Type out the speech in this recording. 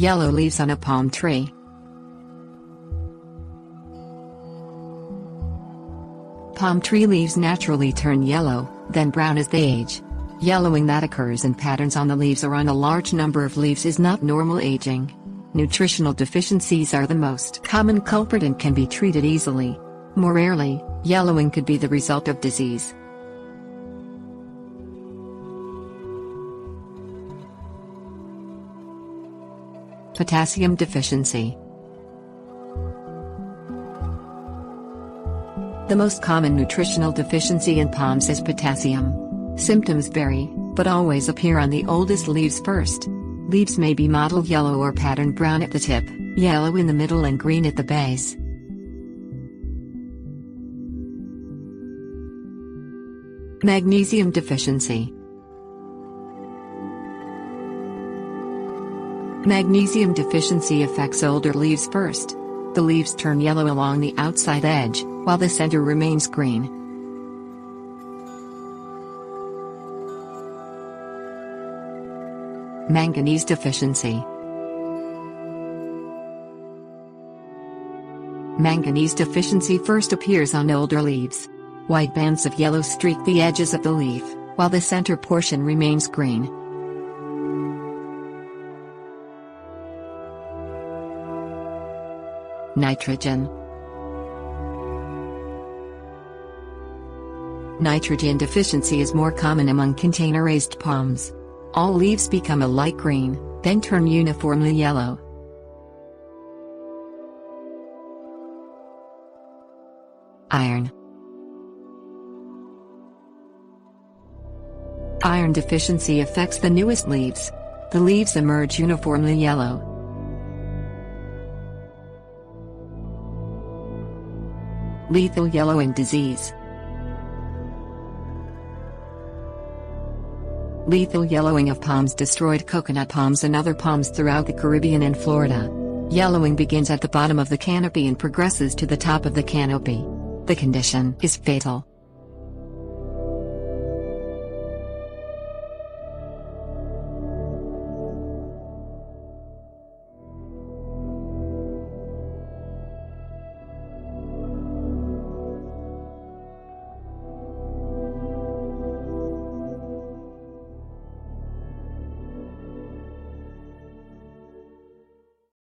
Yellow leaves on a palm tree. Palm tree leaves naturally turn yellow, then brown as they age. Yellowing that occurs in patterns on the leaves or on a large number of leaves is not normal aging. Nutritional deficiencies are the most common culprit and can be treated easily. More rarely, yellowing could be the result of disease. Potassium deficiency. The most common nutritional deficiency in palms is potassium. Symptoms vary, but always appear on the oldest leaves first. Leaves may be mottled yellow or patterned brown at the tip, yellow in the middle and green at the base. Magnesium deficiency. Magnesium deficiency affects older leaves first. The leaves turn yellow along the outside edge, while the center remains green. Manganese deficiency. Manganese deficiency first appears on older leaves. White bands of yellow streak the edges of the leaf, while the center portion remains green. Nitrogen. Nitrogen deficiency is more common among container-raised palms. All leaves become a light green, then turn uniformly yellow. Iron. Iron deficiency affects the newest leaves. The leaves emerge uniformly yellow. Lethal yellowing disease. Lethal yellowing of palms destroyed coconut palms and other palms throughout the Caribbean and Florida. Yellowing begins at the bottom of the canopy and progresses to the top of the canopy. The condition is fatal.